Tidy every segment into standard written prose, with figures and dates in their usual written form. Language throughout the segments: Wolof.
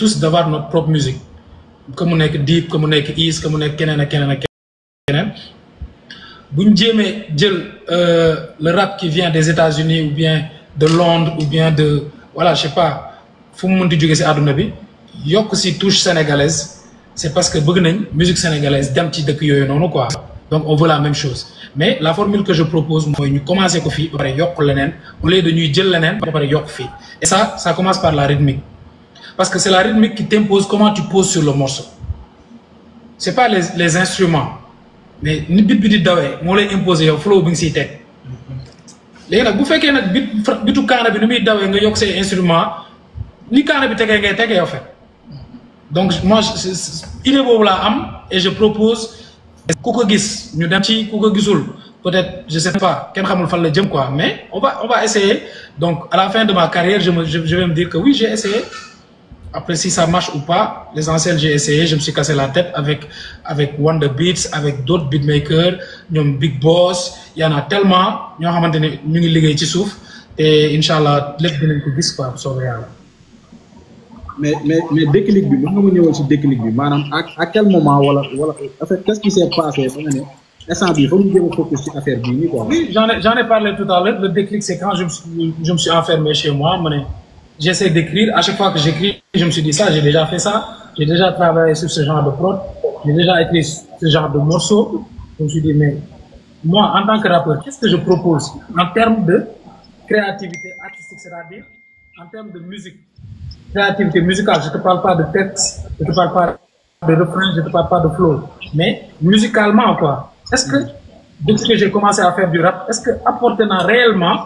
tous d'avoir notre propre musique. Comme on est Deep, comme on est East, comme on est Kenen. Le rap qui vient des États-Unis ou bien de Londres ou bien de, voilà, je sais pas, faut me dire c'est aduna bi, yok si touche sénégalaise, c'est parce que la musique sénégalaise d'un petit de non quoi. Donc on veut la même chose. Mais la formule que je propose, moi, nous commencer à faire, après yok lenen, au lieu de nous dire lenen, après yok fi. Et ça commence par la rythmique. Parce que c'est la rythmique qui t'impose comment tu poses sur le morceau. C'est pas les instruments. Mais ni bit bi di dawé mo lay imposer yow flow bi nga ci tek légui nak bu féké nak bitu kana bi ni muy dawé nga yok say instrument ni kana bi tégué ngay tégué yow fait. Donc moi idée bobu la am et je propose kuko gis ñu dem ci kuko gisul peut-être je sais pas ken xamul fan la jëm quoi mais on va essayer. Donc à la fin de ma carrière je vais me dire que oui j'ai essayé. Après, si ça marche ou pas, l'essentiel, j'ai essayé, je me suis cassé la tête avec Wonder Beats, avec d'autres beatmakers, Big Boss, il y en a tellement, nous avons liggéey ci souf et Inch'Allah, lépp dinañ ko gis quoi, soobee Yàlla. Mais déclic bi, mën nga ma ñëwal ci déclic bi, maanaam à quel moment wala en fait qu'est-ce qui s'est passé ba nga ne instant bi fa ñu jëm focus ci affaire bi ni quoi. Oui, j'en ai parlé tout à l'heure, le déclic c'est quand je me suis enfermé chez moi, j'essaie d'écrire, à chaque fois que j'écris, je me suis dit ça, j'ai déjà fait ça, j'ai déjà travaillé sur ce genre de prod, j'ai déjà écrit ce genre de morceaux. Je me suis dit, mais moi, en tant que rappeur, qu'est-ce que je propose en termes de créativité artistique, c'est-à-dire en termes de musique, créativité musicale, je ne te parle pas de texte, je ne te parle pas de refrain, je ne te parle pas de flow, mais musicalement, quoi. Est-ce que, depuis que j'ai commencé à faire du rap, est-ce que apportant réellement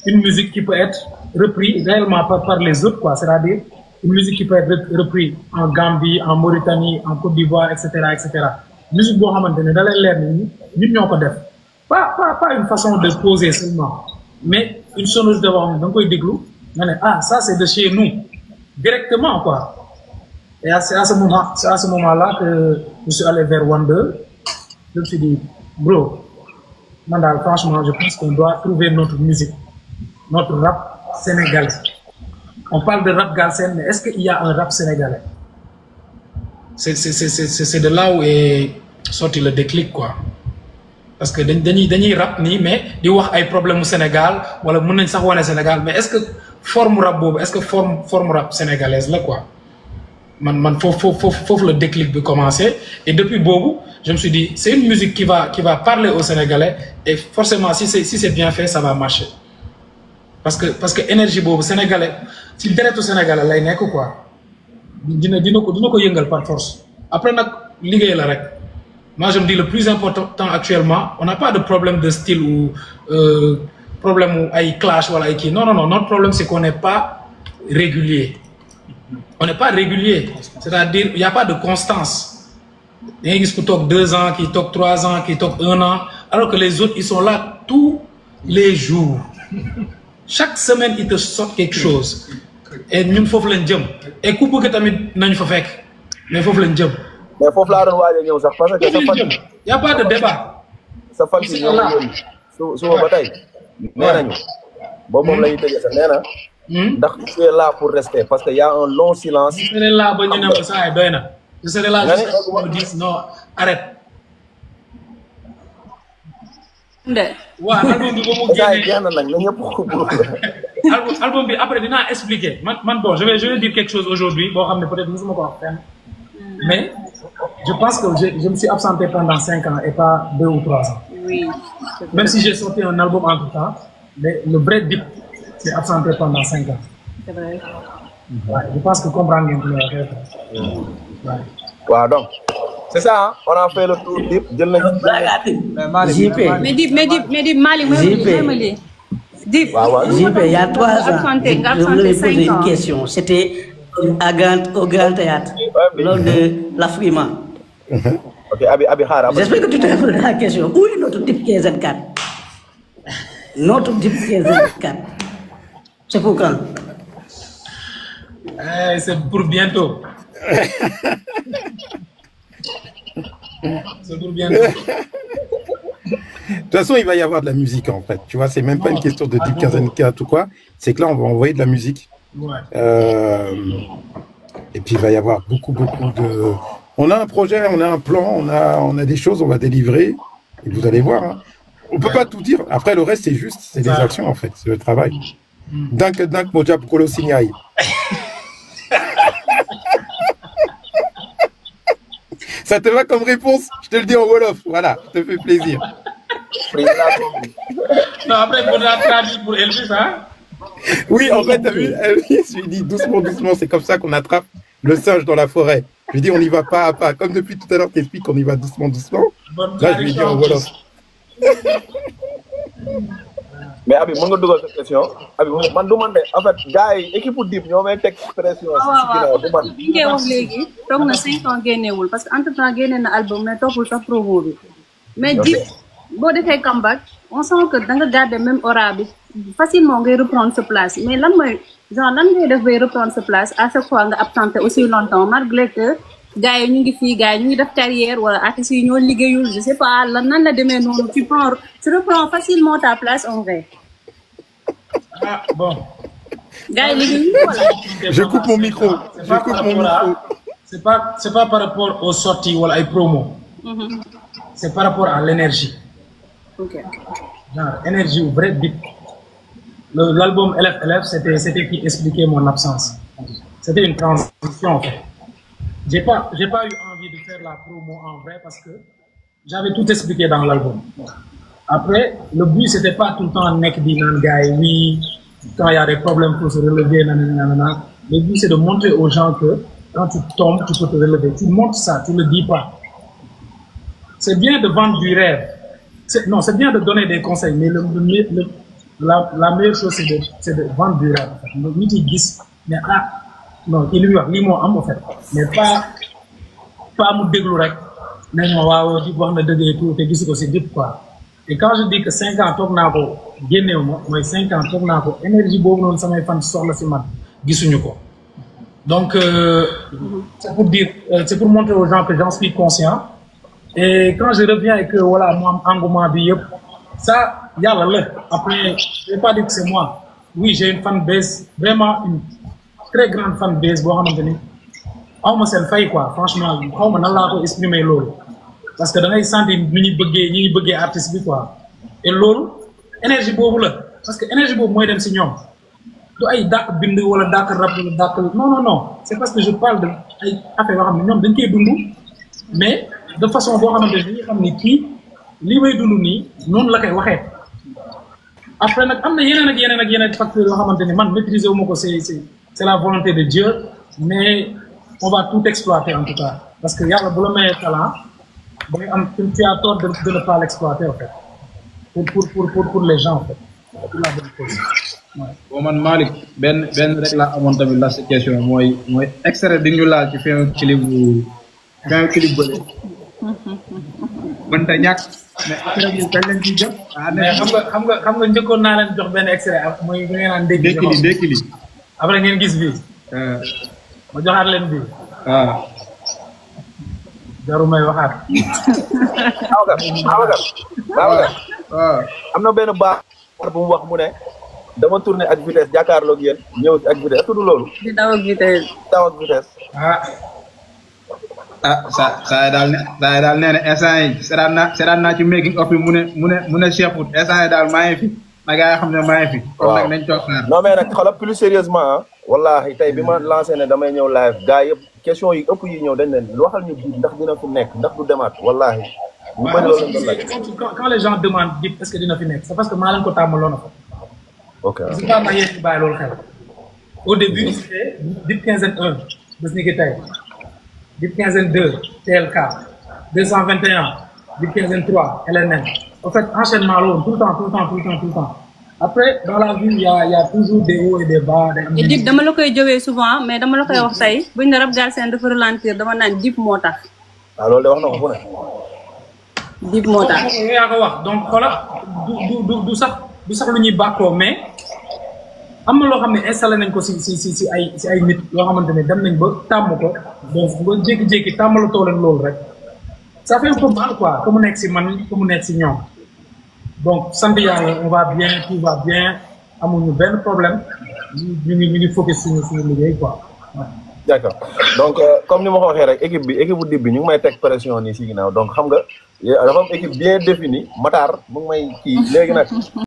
une musique qui peut être reprise réellement par les autres, quoi. C'est-à-dire une musique qui peut être reprise en Gambie, en Mauritanie, en Côte d'Ivoire, etc., etc. Musique boo xamantene da lay leer ni ñun ñoko def. Pas une façon de poser seulement, mais une sonorité boo xam ne da nga koy déglu nga ne ah ça c'est de chez nous directement quoi. Et c'est à ce moment-là que je suis allé vers Wonder. Je me suis dit bro, man franchement je pense qu'on doit trouver notre musique, notre rap sénégalais. On parle de rap galsen, mais est-ce qu'il y a un rap sénégalais? C'est de là où est sorti le déclic, quoi. Parce que dañuy rap ni mais di wax ay problème au Sénégal wala mën nañ sax wone Sénégal, mais est-ce que forme rap bobu, est-ce que forme rap sénégalaise là quoi? Faut le déclic de commencer et depuis bobu, je me suis dit c'est une musique qui va parler aux Sénégalais et forcément si c'est bien fait, ça va marcher. Parce que énergie bobu sénégalais ci deretu sénégalais lay nek quoi dina ko yëngal par force après nak liggéey la rek. Moi je me dis le plus important actuellement on n'a pas de problème de style ou problème ou ay clash wala ay ki non notre problème c'est qu'on n'est pas régulier. On n'est pas régulier, c'est-à-dire il y a pas de constance. Il y a qui tok 2 ans, qui tok 3 ans, qui tok 1 an alors que les autres ils sont là tous les jours. Chaque semaine, ils te sortent quelque chose. Et nous, il faut que nous et ku bëgg tamit nañ fa fekk mais foofu lañ jëm. Mais foofu laa doon waaj a ñëw sax parce que sa fan. Y a pas de débat. Sa fan si ñoom suba ba tey. nee nañu boobu moom la ñuy tëjee sax nee na. ndax tu es là pour rester parce que y a un long silence. Je serai là ba ñu ne ma saa yi doy na. Je serai là jusqu'à ce qu'on me dise non arrête. Ouais, album bi ba mu génnee album bi après dinaa expliquer man bon je vais dire quelque chose aujourd'hui boo xam ne peut-être musuma ko wax fenn mais je pense que je me suis absenté pendant 5 ans et pas 2 ou 3 ans. Oui. Même si j'ai sorti un album entre temps, mais le vrai Dip s'est absenté pendant 5 ans. C'est vrai. Ouais, je pense que comprendre bien tout ouais. Wow, donc c'est ça, hein? On a fait le tour Dip. Mais Dip, Mali, Dip, JP, il y a 3 ans, je voulais poser une question. C'était au Grand Théâtre, lors de l'Afrima. Ok, Abi Hara. J'espère que tu te réponds à la question. Où est notre Dip 15-4? Notre Dip 15-4. C'est pour quand? C'est pour bientôt. C'est pour bientôt. De toute façon, il va y avoir de la musique en fait. Tu vois, c'est même pas une question de Dip 15-4 ou quoi. C'est que là, on va envoyer de la musique. Ouais. Et puis il va y avoir beaucoup de... On a un projet, on a un plan, on a des choses, on va délivrer. Et vous allez voir. Hein. On peut pas tout dire. Après, le reste, c'est juste, c'est des actions, en fait. C'est le travail. Dank, Mojab, Kolo, Signai. Ça te va comme réponse? Je te le dis en Wolof. Voilà, je te fais plaisir. Non, après, il faudra traduire pour Elvis, hein? Oui, en fait, t'as vu, Elvis, je lui dis doucement, doucement, c'est comme ça qu'on attrape le singe dans la forêt. Je lui dis, on y va pas à pas. Comme depuis tout à l'heure, t'expliques qu'on y va doucement, doucement. Là, je lui dis en Wolof. Mais Abi, mën nga dugal sa question. Abi, man du man de en fait gars yi équipe Dip ñoo may teg pression. waaw bi ngay wax léegi toog na 5 ans génnewul parce que entre temps génne na album mais toppul sax promo bi. mais Dip boo defee comeback on sent que da nga garder même aura bi facilement ngay reprendre sa place mais lan mooy genre lan ngay def bay reprendre sa place à chaque fois nga absenté aussi longtemps malgré que gars yi ñu ngi fii gars yi ñu ngi def carrière wala artistes yi ñoo liggéeyul je sais pas lan nan la demee noonu tu reprends facilement ta place en vrai. Ah bon. Gars yi liggéeyul wala. Je coupe mon micro. Je coupe mon micro. C'est pas par rapport aux sorties wala ay promo. C'est par rapport à l'énergie. Ok. Genre énergie ou vrai Dip. L'album LFLF c'était qui expliquait mon absence. C'était une transition en fait. J'ai pas eu envie de faire la promo en vrai parce que j'avais tout expliqué dans l'album. Après, le but c'était pas tout le temps nek di nan gars oui, quand il y a des problèmes pour se relever, nanana. Le but c'est de montrer aux gens que quand tu tombes, tu peux te relever. Tu montres ça, tu le dis pas. C'est bien de vendre du rêve. Non, c'est bien de donner des conseils, mais la meilleure chose c'est de vendre du rêve. Donc, mais non, il lui a mis moi en fait, mais pas me déglu rek, mais moi waaw di wax na deug et tout te gis ko ci Dip quoi. Et quand je dis que 5 ans tok nako génnéwuma moy 5 ans tok nako énergie bobu non samay fan soxla ci man gisuñu ko. Donc c'est pour dire c'est pour montrer aux gens que j'en suis conscient. Et quand je reviens et que voilà moi engouement bi yépp ça yalla la après je vais pas dire que c'est moi. Oui, j'ai une fanbase vraiment une très grande fanbase boo xamante ni aw ma seen fay quoi franchement xaw ma nan laa ko exprimer loolu parce que da ngay sentir ni ñuy bëggee artiste bi quoi et loolu énergie boobu la parce que énergie boobu mooy dem si ñoom du ay dàq bind wala dàq rap wala dàq non c'est parce que je parle de ay affaire yoo xam ne ñoom dañ koy dund mais de façon boo xamante ni dañuy xam ni kii lii may dund nii noonu la koy waxee après nag am na yeneen facteurs yoo xamante ni man maîtriser wu ma ko c'est la volonté de Dieu, mais on va tout exploiter en tout cas. Parce que yalla bu la mayé talent, tu as tort de ne pas l'exploiter en fait. Pour les gens en fait. Pour la bonne cause. Ouais. Bon man Malik, ben rek la amone tamit la question moy extrait di ñu laal ci fin clip bële. Mën ta ñak mais après ñu kañ lañ ci jot. Mais xam nga ñëkkon na leen jox ben extrait moy bu ngeen naan dékili. Après ngeen gis bi ma joxaat leen bi jaru may waxaat am na benn baax bu mu wax mu ne dama tourner ak vitesse jàkkaarloog yéen ñëw ak vitesse est-ce que du loolu di daw ak vitesse saa daal nee na instant yi seetaan naa ci making of bi mu ne Cheikh Foot instant yi daal maa ngi fi ma gaa yi xam ne maa ngi fi. kon nag nañ toog xaar. non mais nag xoolal plus sérieusement wallahi tey bi ma lancé ne damay ñëw live gars yëpp question yi ëpp yi ñëw dañ leen waxal ñu Dip ndax dina fi nekk ndax du demaat wallahi. bu bëri loolu lañ doon laaj. Quand les gens demandent Dip est-ce que dina fi nekk c'est parce que maa leen ko tàmmaloon fa. ok c'est pas ma yéen ci bàyyi loolu xel. Au début c'était Dip 15N1 bés ni ki tey Dip 15N2 TLK 221 Dip 15N3 LNN. En fait, enchaînement tout le temps. Après, dans la vie, il y a toujours des hauts et des bas. Et Dip, dama la koy jowee souvent, mais dama la koy wax tay, buñ ne rap Galsen dafa ralentir, dama naan Dip moo tax. Ah loolu de wax na ko fu ne. Dip moo tax. yaa ko wax donc xoolal du sax lu ñuy bàkkoo mais am na loo xam ne installé nañ ko si ay nit yoo xamante ne dem nañ ba tàmm ko donc ba jékki-jékki tàmmalatoo leen loolu rek ça fait un peu mal quoi que mu nekk si man que mu nekk si ñoom. Donc, sant yàlla on va bien, tout va bien, amuñu benn problème, ñu ngi focus suñu liggéey quoi. d'accord donc comme ni ma ko waxee rek équipe bu Dib bi ñu ngi may teg pression nii si ginnaaw donc xam nga dafa am équipe bien définie Matar mu ngi may kii léegi nag